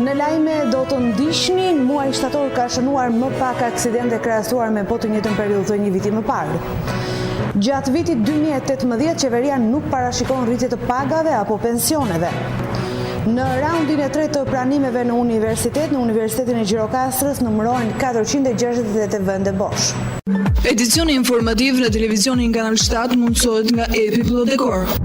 Në Lajme do të ndiqni, muaj shtator ka shënuar më pak aksidente krahasuar me po të njëjtën periudhë të një viti më parë. Gjatë vitit 2018, qeveria nuk parashikon rritje të pagave apo pensioneve. Në raundin e tretë të pranimeve në universitet, në Universitetin e Gjirokastrës numërohen 468 vende bosh. Edicioni informativ në televizionin Kanal 7 mundësohet nga Tetor.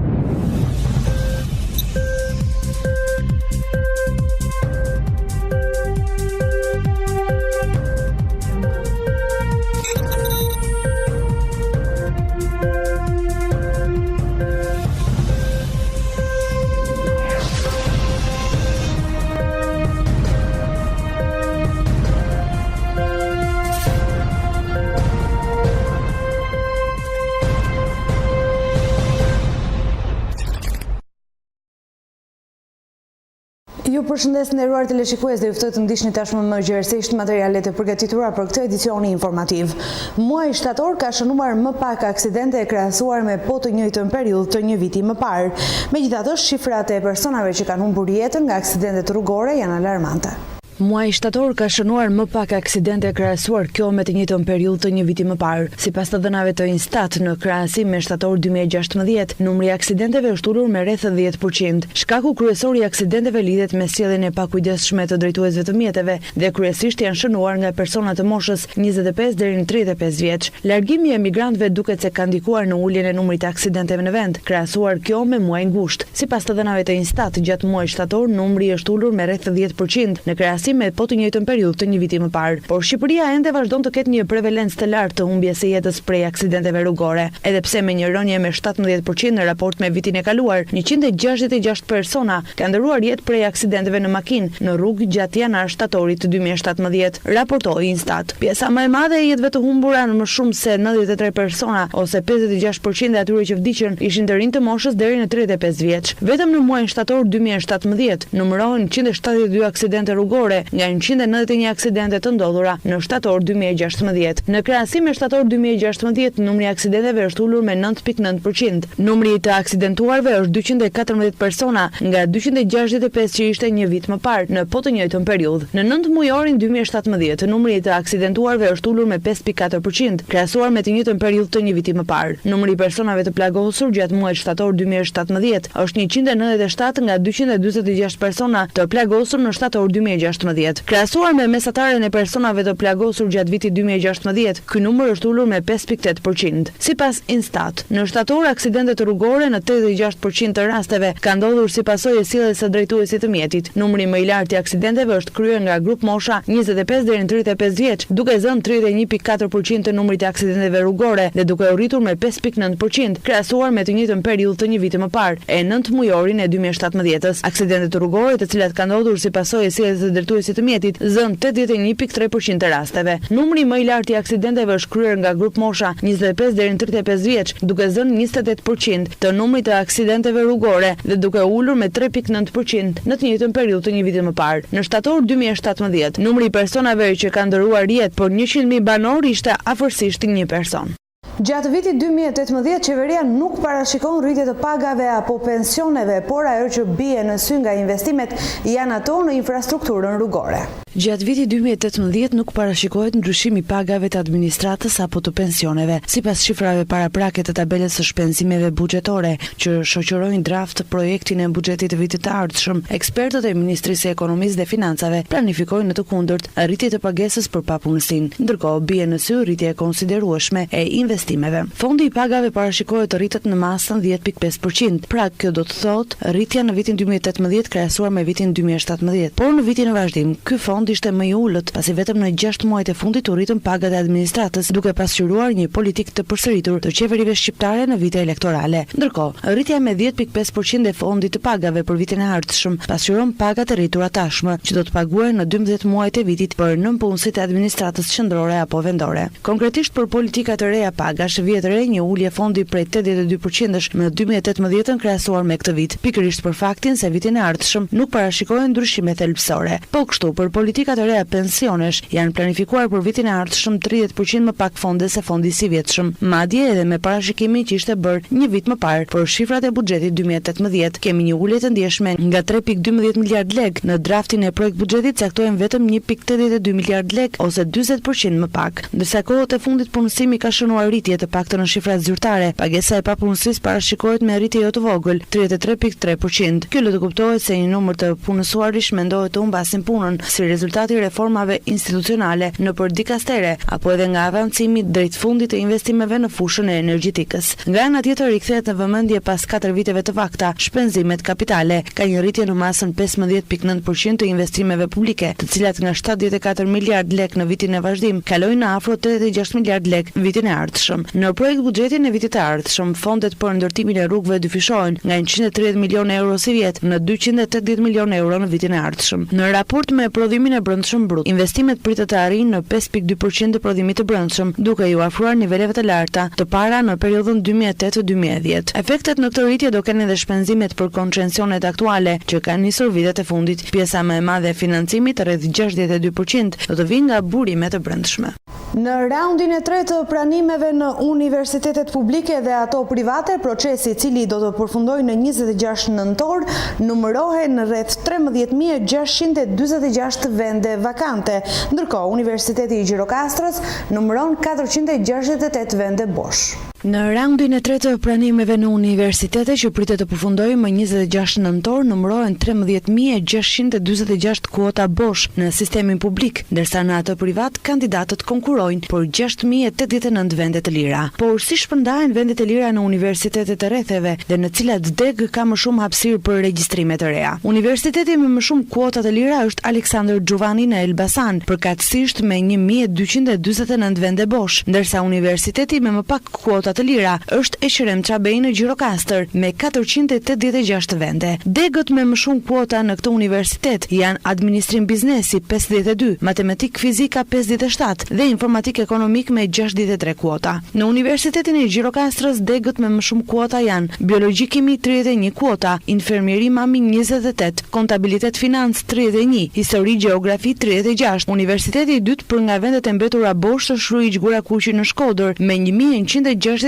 Ju përshëndes nderuar teleshikues dhe ju ftoj të ndiqni tashmë më gjerësisht materialet e përgatitura për këtë edicioni informativ. Muaji shtator ka shënuar më pak aksidente e krahasuar me po të njëjtën periudhë të një viti më parë. Megjithatë, shifrat e personave që kanë humbur jetën nga aksidentet rrugore janë alarmante. Muaji shtator ka shënuar më pak aksidente krahasuar kjo me të njëjtën periudhë të një viti më parë. Sipas të dhënave të Instat, në krahasim me shtator 2016, numri i aksidenteve është ulur me rreth 10%. Shkaku kryesor i aksidenteve lidhet me sjelljen e pakujdesshme të drejtuesve të mjeteve dhe kryesisht janë shënuar nga persona të moshës 25 deri në 35 vjeç. Largimi i emigrantëve duket se ka ndikuar në uljen e numrit të aksidenteve në vend, krahasuar kjo me muajin gusht. Sipas të dhënave të Instat, gjatë muajit shtator numri është ulur me rreth 10% në krahasim me po të njëjtën periudhë të një viti më parë. Por Shqipëria ende vazhdon të ketë një prevalencë të lartë të humbjes së jetës prej aksidenteve rrugore. Edhe pse me një rënje me 17% në raport me vitin e kaluar, 166 persona kanë ndëruar jetë prej aksidenteve në makinë në rrugë gjatë janar-shtatorit të 2017, raportoi Instat. Pjesa më e madhe e jetëve të humbura në më shumë se 93 persona ose 56% e atyre që vdiqën ishin të rinj të moshës deri në 35 vjeç. Vetëm në muajin shtator 2017 numërohen 172 aksidente rrugore nga 191 aksidente të ndodhura në shtator 2016. Në krahasim me shtator 2016, numri i aksidenteve është ulur me 9.9%. Numri i të aksidentuarve është 214 persona nga 265 që ishte një vit më parë në po të njëjtën periudhë. Në 9 mujorin 2017, numri i të aksidentuarve është ulur me 5.4%, krahasuar me të njëjtën periudhë të një viti më parë. Numri i personave të plagosur gjatë muajit shtator 2017 është 197 nga 246 persona të plagosur në shtator 2016. Krahasuar me mesataren e personave të plagosur gjatë vitit 2016, ky numër është ulur me 5.8%. Sipas Instat, në shtator aksidentet rrugore në 86% të rasteve ka ndodhur si pasojë e sjelljes së drejtuesit të mjetit. Numri më i lartë i aksidenteve është kryer nga grup mosha 25 deri në 35 vjeç, duke zënë 31.4% të numrit të aksidenteve rrugore dhe duke u rritur me 5.9%, krahasuar me të njëjtën periudhë të një viti më parë, e 9 mujorin e 2017-s. Aksidentet rrugore të cilat kanë ndodhur si pasojë e sjelljes së drejtuesit të mjetit zën 81.3% të rasteve. Numri më i lartë i aksidenteve është kryer nga grup mosha 25 deri në 35 vjeç, duke zënë 28% të numrit të aksidenteve rrugore dhe duke ulur me 3.9% në të njëjtën periudhë të një viti më parë. Në shtator 2017, numri i personave që kanë ndëruar jetë për 100.000 banor ishte afërsisht 1 person. Gjatë vitit 2018, qeveria nuk parashikon rritje të pagave apo pensioneve, por ajo që bie në sy nga investimet janë ato në infrastrukturën rrugore. Gjatë vitit 2018 nuk parashikohet ndryshim i pagave të administratës apo të pensioneve, sipas shifrave paraprake të tabelës së shpenzimeve buxhetore që shoqërojnë draft projektin e buxhetit të vitit të ardhshëm. Ekspertët e Ministrisë së Ekonomisë dhe Financave planifikojnë në të kundërt rritje të pagesës për papunësinë, ndërkohë bie në sy rritje e konsiderueshme e investimeve. Fondi i pagave parashikohet të rritet në masën 10.5%, pra kjo do të thotë rritja në vitin 2018 krahasuar me vitin 2017. Por në vitin e vazhdim, ky fond ishte më i ulët, pasi vetëm në 6 muajt e fundit u rritën pagat e administratës, duke pasqyruar një politikë të përsëritur të qeverive shqiptare në vite elektorale. Ndërkohë, rritja me 10.5% e fondit të pagave për vitin e ardhshëm pasqyron pagat e rritura tashmë, që do të paguhen në 12 muajt e vitit për nënpunësit e administratës qendrore apo vendore. Konkretisht për politikat e reja pagave pagash vjetre, një ulje fondi prej 82% në 2018 krahasuar me këtë vit, pikërisht për faktin se vitin e ardhshëm nuk parashikohen ndryshime thelbësore. Po kështu, për politikat e reja pensionesh janë planifikuar për vitin e ardhshëm 30% më pak fonde se fondi si vjetshëm, madje edhe me parashikimin që ishte bërë një vit më parë për shifrat e buxhetit 2018. Kemi një ulje të ndjeshme nga 3.12 miliard lek në draftin e projekt buxhetit caktohen vetëm 1.82 miliard lek ose 40% më pak. Ndërsa kohët e fundit punësimi ka shënuar rritje të paktën në shifrat zyrtare, pagesa e papunësisë parashikohet me rritje jo të vogël, 33.3%. Kjo le të kuptohet se një numër të punësuarish mendohet të humbasin punën si rezultati i reformave institucionale nëpër dikastere apo edhe nga avancimi drejt fundit të investimeve në fushën e energjetikës. Nga ana tjetër rikthehet në vëmendje pas 4 viteve të vakta, shpenzimet kapitale ka një rritje në masën 15.9% të investimeve publike, të cilat nga 74 miliard lek në vitin e vazhdim kalojnë në afro 86 miliard lek vitin e ardhshëm. Në projekt buxhetin e vitit të ardhshëm, fondet për ndërtimin e rrugëve dyfishohen nga 130 milionë euro si vjet në 280 milionë euro në vitin e ardhshëm. Në raport me prodhimin e brendshëm brut, investimet pritet të arrijnë në 5.2% të prodhimit të brendshëm, duke ju afruar niveleve të larta të para në periudhën 2008-2010. Efektet në këtë rritje do kenë edhe shpenzimet për koncesionet aktuale që kanë nisur vitet e fundit. Pjesa më e madhe e financimit, rreth 62%, do të vinë nga burimet e brendshme. Në raundin e tretë të pranimeve në universitetet publike dhe ato private, procesi i cili do të përfundojë në 26 nëntor, numërohen rreth 13.646 vende vakante, ndërkohë Universiteti i Gjirokastrës numëron 468 vende bosh. Në raundin e tretë të pranimeve në universitete që pritet të përfundojë më 26 nëntor, numërohen 13.646 kuota bosh në sistemin publik, ndërsa në atë privat kandidatët konkurrojnë për 6.089 vende të lira. Por si shpërndahen vendet e lira në universitetet e rretheve dhe në cilat deg ka më shumë hapësirë për regjistrime të reja? Universiteti me më shumë kuota të lira është Aleksandër Xhuvani në Elbasan, përkatësisht me 1.249 vende bosh, ndërsa universiteti me më pak kuota të lira është Eqrem Çabej në Gjirokastër me 486 vende. Degët me më shumë kuota në këtë universitet janë administrim biznesi 52, matematik fizika 57 dhe informatik ekonomik me 63 kuota. Në Universitetin e Gjirokastrës degët me më shumë kuota janë biologji kimi 31 kuota, infermieri mami 28, kontabilitet financë 31, histori gjeografi 36. Universiteti i dytë për nga vendet e mbetura bosh është Ruiç Gurakuqi në Shkodër me 1164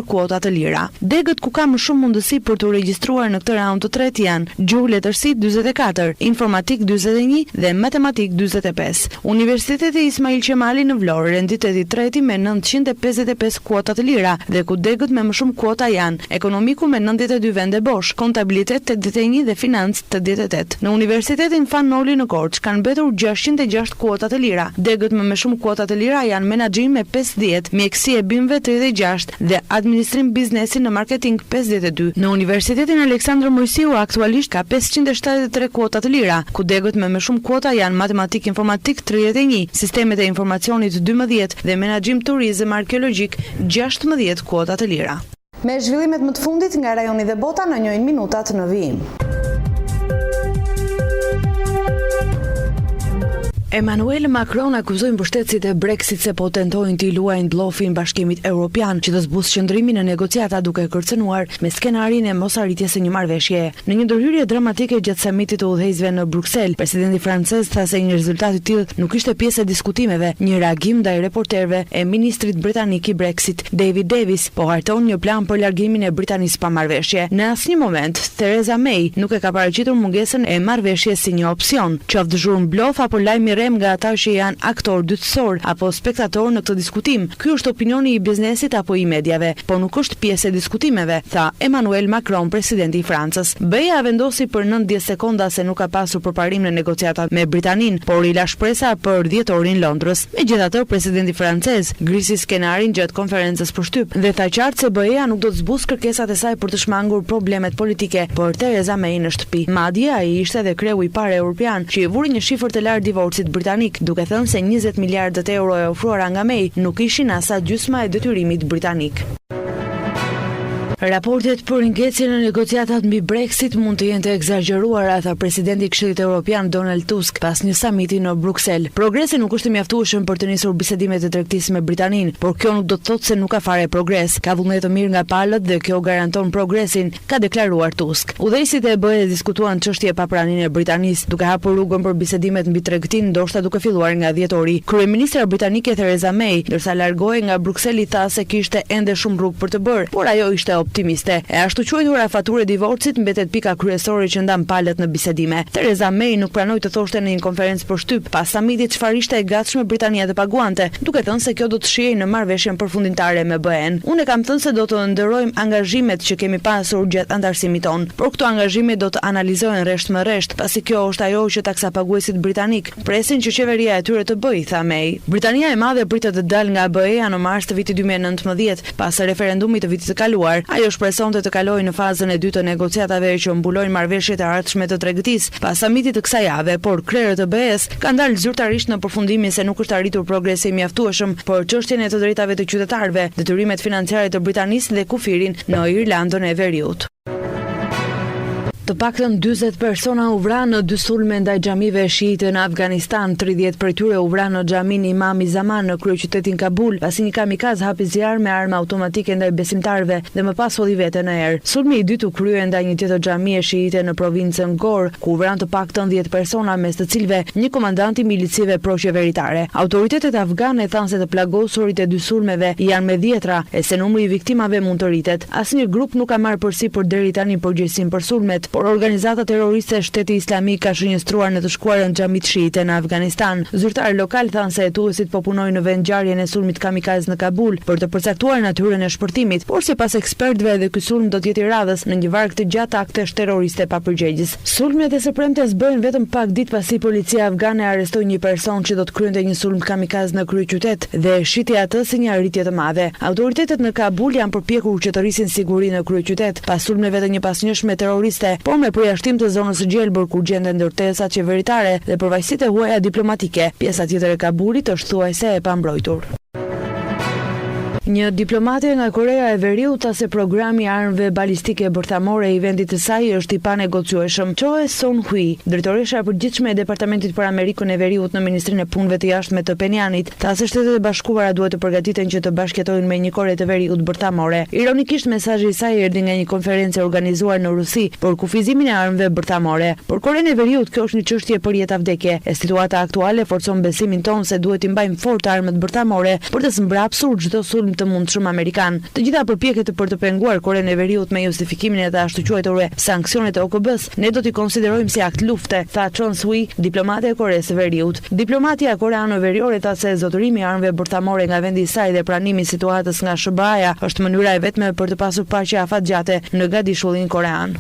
kuota të lira. Degët ku ka më shumë mundësi për të regjistruar në këtë raund të tretë janë gjuhë letërsi 44, informatik 41 dhe matematik 45. Universiteti Ismail Qemali në Vlorë renditeti treti me 955 kuota të lira dhe ku degët me më shumë kuota janë ekonomiku me 92 vende bosh, kontabilitet 81 dhe financë 88. Në Universitetin Fan Noli në Korçë kanë mbetur 606 kuota të lira. Degët me më shumë kuota të lira janë menaxhim me 50, mjekësi e bimëve 36 dhe administrim biznesi në marketing 52. Në Universitetin Aleksandër Mojsiu aktualisht ka 573 kuota të lira, ku degët me më shumë kuota janë matematik informatik 31, sistemet e informacionit 12 dhe menaxhim turizëm arkeologjik 16 kuota të lira. Me zhvillimet më të fundit nga rajoni dhe bota në 1 minutat në vijim. Emmanuel Macron akuzoi mbështetësit e Brexit se po tentojnë t'i luajnë bllofin Bashkimit Evropian që të zbusë qëndrimin në negociata duke kërcënuar me skenarin e mosarritjes së një marrëveshje. Në një ndërhyrje dramatike gjatë samitit të udhëheqësve në Bruksel, presidenti francez tha se një rezultat i tillë nuk ishte pjesë e diskutimeve, një reagim ndaj reporterëve e ministrit britanik i Brexit, David Davis, po harton një plan për largimin e Britanisë pa marrëveshje. Në asnjë moment Theresa May nuk e ka paraqitur mungesën e marrëveshjes si një opsion, qoftë zhurmë blof apo lajmi nga ata që janë aktor dytësor apo spektator në këtë diskutim. Ky është opinioni i biznesit apo i mediave, po nuk është pjesë e diskutimeve, tha Emmanuel Macron, presidenti i Francës. BE-ja vendosi për 90 sekonda se nuk ka pasur përparim në negociatat me Britanin, por i la shpresa për dhjetorin Londrës. Megjithatë, presidenti francez grisi skenarin gjatë konferencës për shtyp dhe tha qartë se BE-ja nuk do të zbusë kërkesat e saj për të shmangur problemet politike për Theresa May në shtëpi. Madje ai ishte edhe kreu i parë evropian që i vuri një shifër të lartë divorcit britanik, duke thënë se 20 miliardët euro e ofruara nga May nuk ishin asa gjysma e detyrimit britanik. Raportet për ngecjen e negociatat mbi Brexit mund të jenë të egzageruara, tha presidenti i Këshillit Evropian Donald Tusk pas një samiti në Bruksel. Progresi nuk është i mjaftueshëm për të nisur bisedimet e tregtisë me Britaninë, por kjo nuk do të thotë se nuk ka fare progres. Ka vullnet të mirë nga palët dhe kjo garanton progresin, ka deklaruar Tusk. Udhëheqësit e BE diskutuan çështje pa praninë e Britanisë, duke hapur rrugën për bisedimet mbi tregtinë, ndoshta duke filluar nga dhjetori. Kryeministra britanike Theresa May, ndërsa largohej nga Brukseli, tha se kishte ende shumë rrugë për të bërë, por ajo ishte optimiste. E ashtu quajtura faturë e divorcit mbetet pika kryesore që ndan palët në bisedime. Theresa May nuk pranoi të thoshte në një konferencë për shtyp pas samitit çfarë ishte e gatshme Britania të paguante, duke thënë se kjo do të shihej në marrëveshjen përfundimtare me BE-n. Unë kam thënë se do të ndërrojmë angazhimet që kemi pasur gjatë antarësimit ton, por këto angazhime do të analizohen rresht më rresht, pasi kjo është ajo që taksapaguesit britanik presin që qeveria e tyre të bëjë, tha May. Britania e Madhe pritet të dalë nga BE-ja në mars të vitit 2019, pas referendumit të vitit të kaluar. Ajo shpresonte të kalojë në fazën e dytë të negociatave që mbulojnë marrëveshjet e ardhshme të tregtisë pas samitit të kësaj jave, por krerët e BE-s kanë dalë zyrtarisht në përfundimin se nuk është arritur progresi i mjaftueshëm për çështjen e të drejtave të qytetarëve, detyrimet financiare të Britanisë dhe kufirin në Irlandën e Veriut. Të paktën 40 persona u vranë në dy sulme ndaj xhamive shiite në Afganistan. 30 prej tyre u vranë në xhamin Imam Zaman në kryeqytetin Kabul, pasi një kamikaz hapi zjarr me armë automatike ndaj besimtarëve dhe më pas hodhi veten në erë. Sulmi i dytë u krye ndaj një tjetër xhamie shiite në provincën Gor, ku u vranë të paktën 10 persona, mes të cilëve një komandant i milicive proqeveritare. Autoritetet afgane thanë se të plagosurit e dy sulmeve janë me dhjetra e se numri i viktimave mund të rritet. Asnjë grup nuk ka marrë përsipër deri tani përgjegjësinë për sulmet, por organizata terroriste Shteti Islamik ka shënjestruar në të shkuarën xhamit shiite në Afganistan. Zyrtarë lokal thanë se hetuesit po punojnë në vendngjarjen e sulmit kamikaz në Kabul për të përcaktuar natyrën e shpërtimit, por sipas ekspertëve edhe ky sulm do të jetë i radhës në një varg të gjatë aktesh terroriste papërgjegjës. Sulmet e së premtes bëhen vetëm pak ditë pasi policia afgane arrestoi një person që do të kryente një sulm kamikaz në kryeqytet dhe shiti atë si një arritje të madhe. Autoritetet në Kabul janë përpjekur që të rrisin siguri në kryeqytet pas sulmeve të një pasnjëshme terroriste, por me përjashtim të zonës së gjelbër ku gjenden ndërtesat qeveritare dhe përvajsitë e huaja diplomatike. Pjesa tjetër e Kabulit është thuajse e pambrojtur. Një diplomate nga Korea e Veriut tha se programi i armëve balistike bërthamore i vendit të saj është i panegociueshëm. Choe Son-hui, drejtoresha e përgjithshme e Departamentit për Amerikën e Veriut në Ministrinë e Punëve të Jashtme të Penjanit, tha se Shtetet e Bashkuara duhet të përgatiten që të bashkëjetojnë me një Kore të Veriut bërthamore. Ironikisht, mesazhi i saj erdhi nga një konferencë organizuar në Rusi për kufizimin e armëve bërthamore. Por Korenë e Veriut kjo është një çështje për jetë vdekje. E situata aktuale forcon besimin ton se duhet i mbajmë fort armët bërthamore për të mbrapsur çdo sulm të mundshëm amerikan. Të gjitha përpjekjet për të penguar Korenë e Veriut me justifikimin e të ashtu quajtura sanksionet e OKB-s, ne do t'i konsiderojmë si akt lufte, tha Chon Sui, diplomate e Koresë së Veriut. Diplomatia koreano-veriore tha se zotërimi i armëve bërthamore nga vendi i saj dhe pranimi i situatës nga SBA-ja është mënyra e vetme për të pasur paqe afatgjate në gadishullin korean.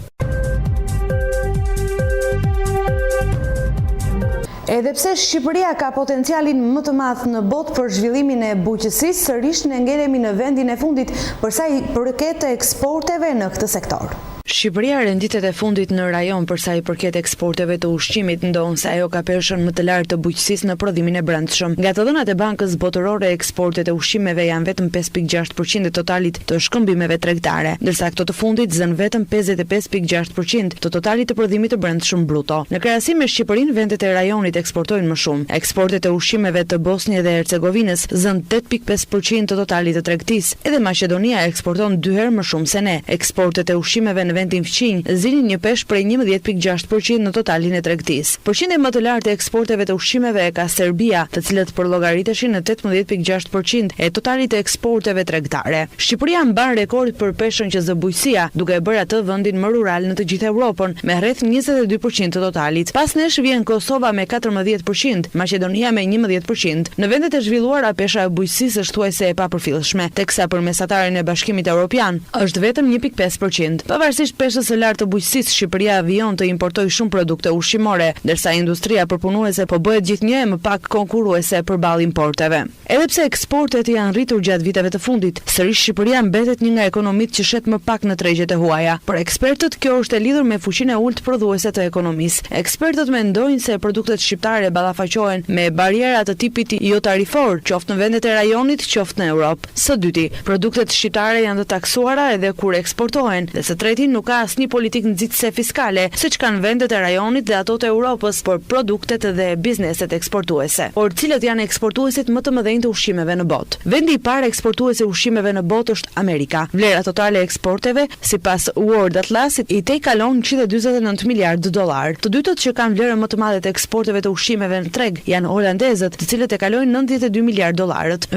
Edhe pse Shqipëria ka potencialin më të madh në botë për zhvillimin e bujqësisë, sërish ne ngelemi në vendin e fundit për sa i përket eksporteve në këtë sektor. Shqipëria renditet e fundit në rajon për sa i përket eksporteve të ushqimit, ndonse ajo ka peshën më të lartë të bujqësisë në prodhimin e brendshëm. Nga të dhënat e Bankës Botërore, eksportet e ushqimeve janë vetëm 5.6% e totalit të shkëmbimeve tregtare, ndërsa këto të fundit zën vetëm 55.6% të totalit të prodhimit të brendshëm bruto. Në krahasim me Shqipërinë, vendet e rajonit eksportojnë më shumë. Eksportet e ushqimeve të Bosnjë dhe Hercegovinës zën 8.5% të totalit të tregtisë. Edhe Maqedonia eksporton 2 herë më shumë se ne. Eksportet e ushqimeve në vendin fqinj zinin një peshë prej 11.6% në totalin e tregtisë. Përqindje më të lartë e eksporteve të ushqimeve e ka Serbia, të cilët përllogariteshin në 18.6% e totalit të eksporteve tregtare. Shqipëria mban rekord për peshën që zë bujqësia, duke e bërë atë vendin më rural në të gjithë Europën me rreth 22% të totalit. Pas nesh vjen Kosova me 14%, Maqedonia me 11%. Në vendet e zhvilluara pesha e bujqësisë është thuajse e papërfillshme, teksa për mesatarin e Bashkimit Evropian është vetëm 1.5%. Pavarësisht Përveç peshës së lartë të bujqësisë, Shqipëria vijon të importojë shumë produkte ushqimore, ndërsa industria përpunuese po bëhet gjithnjë më pak konkurruese përballë importeve. Edhe pse eksportet janë rritur gjatë viteve të fundit, sërish Shqipëria mbetet një nga ekonomitë që shet më pak në tregjet e huaja. Por ekspertët, kjo është e lidhur me fuqinë e ulët prodhuese të ekonomisë. Ekspertët mendojnë se produktet shqiptare ballafaqohen me bariera të tipit jo tarifor, qoftë në vendet e rajonit, qoftë në Europë. Së dyti, produktet shqiptare janë të taksuara edhe kur eksportohen, dhe së treti nuk ka asnjë politikë nxitëse fiskale, siç kanë vendet e rajonit dhe ato të Europës për produktet dhe bizneset eksportuese. Por cilët janë eksportuesit më të mëdhenj të ushqimeve në botë? Vendi i parë eksportues i ushqimeve në botë është Amerika. Vlera totale e eksporteve, sipas World Atlasit, i tej kalon $149 miliardë. Të dytët që kanë vlerën më të madhe të eksporteve të ushqimeve në treg janë holandezët, të cilët e kalojnë $92 miliardë.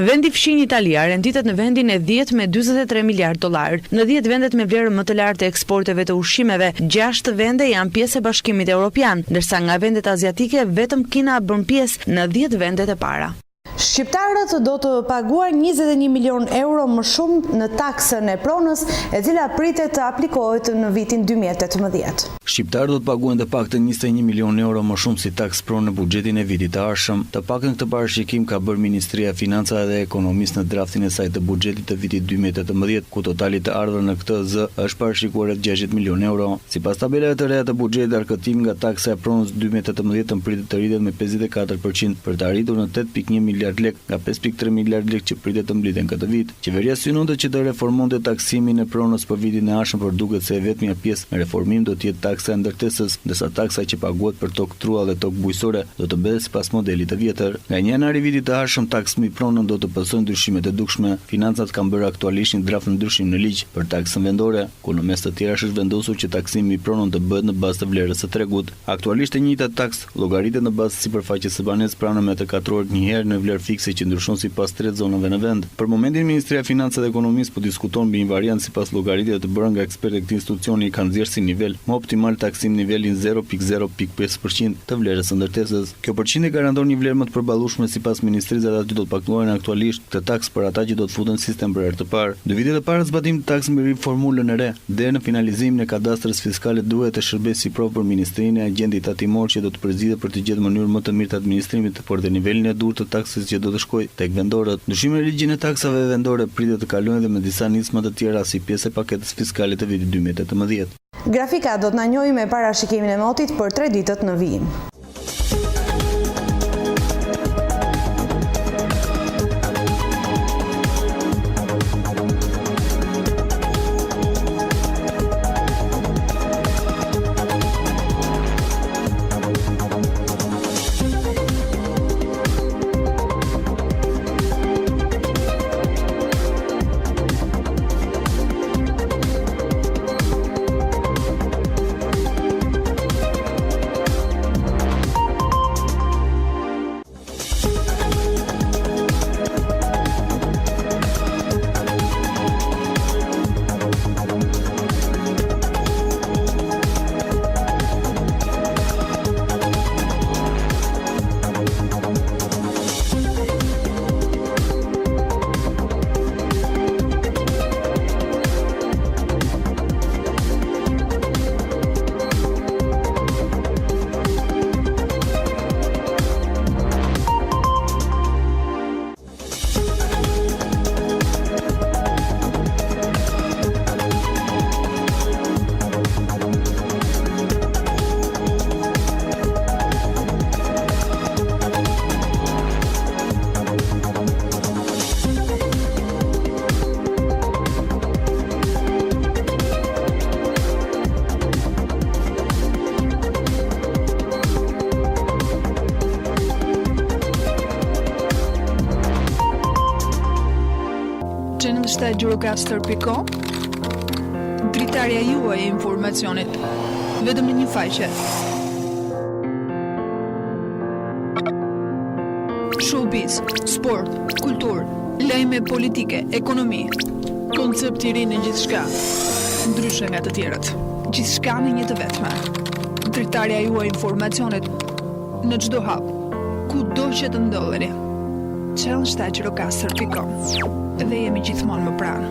Vendi fshinj Italia renditet në vendin e 10 me $43 miliardë. Në 10 vendet me vlerën më të lartë të eksporteve të ushqimeve, 6 vende janë pjesë e Bashkimit Evropian, ndërsa nga vendet aziatike vetëm Kina bën pjesë në 10 vendet e para. Shqiptarët do të paguar 21 milion euro më shumë në taksën e pronës, e cila pritet të aplikohet në vitin 2018. Shqiptarët do të paguajnë të paktën 21 milion euro më shumë si taksë pronë në buxhetin e vitit të ardhshëm. Të paktën këtë parashikim ka bërë Ministria e Financave dhe Ekonomisë në draftin e saj të buxhetit të vitit 2018, ku totali të ardhur në këtë zë është parashikuar rreth 60 milion euro. Sipas tabelave të reja të buxhetit, arkëtimi nga taksa e pronës 2018 pritet të rritet me 54% për të arritur në 8.1 miliard lek nga 5.3 miliard lek që pritet të mblidhen këtë vit. Qeveria synonte që të reformonte taksimin e pronës për vitin e ardhshëm, por duket se vetmja pjesë me reformim do të jetë taksa e ndërtesës, ndërsa taksa që paguhet për tokë trua dhe tokë bujësore do të bëhet sipas modelit të vjetër. Nga 1 janari vitit të ardhshëm taksimi i pronën do të pasojë ndryshimet e dukshme. Financat kanë bërë aktualisht një draft ndryshim në ligj për taksën vendore, ku në mes të tjerash është vendosur që taksimi i pronën të bëhet në bazë të vlerës së tregut. Aktualisht e njëjta taks llogaritet në bazë të sipërfaqes së banesë pranë metër katror një herë në vlerë fikse që ndryshon sipas 3 zonave në vend. Për momentin Ministria e Financave dhe Ekonomisë po diskuton mbi një variant sipas llogaritjeve të bëra nga ekspertë e këtij institucioni, kanë nxjerrë si nivel më optimal taksim nivelin 0.0.5% të vlerës së ndërtesës. Kjo përqindje garanton një vlerë më të përballueshme sipas ministrisë, dhe aty do të paguajnë aktualisht këtë taks për ata që do të futen në sistem për herë të parë. 2 vite të para zbatim të taksës mbi formulën e re, deri në finalizimin e kadastrës fiskale duhet të shërbesë si provë për ministrinë e agjendit tatimor që do të përzihet për të gjetur mënyrë më të mirë të administrimit, por dhe nivelin e dur të taksës që do të shkojë tek vendorët. Ndryshimi në ligjin e taksave vendore pritet të kalojnë dhe me disa nisma të tjera si pjesë e paketës fiskale të vitit 2018. Grafika do të na njojë me parashikimin e motit për 3 ditët në vijim. Gjyrokaster.com, dritarja juaj e informacionit, vetëm në një faqe. Showbiz, sport, kulturë, lajme politike, ekonomi, koncept i ri në gjithçka, ndryshe nga të tjerët. Gjithçka në një të vetme. Dritarja juaj e informacionit në çdo hap, kudo që të ndodheni. Gjyrokaster.com. Dhe jemi gjithmonë më pranë.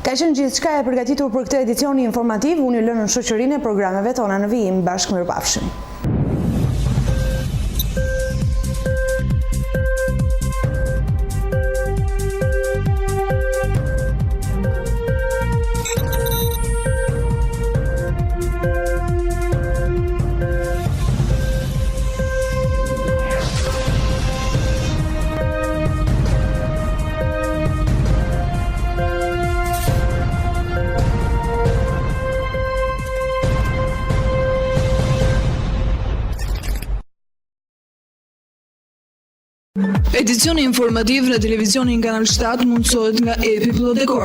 Ka qenë gjithçka e përgatitur për këtë edicion informativ, unë ju lë në shoqërinë e programeve tona në vijim. Bashkë mirupafshim. Edicioni informativ në televizionin Kanal 7 mundësohet nga Tetor.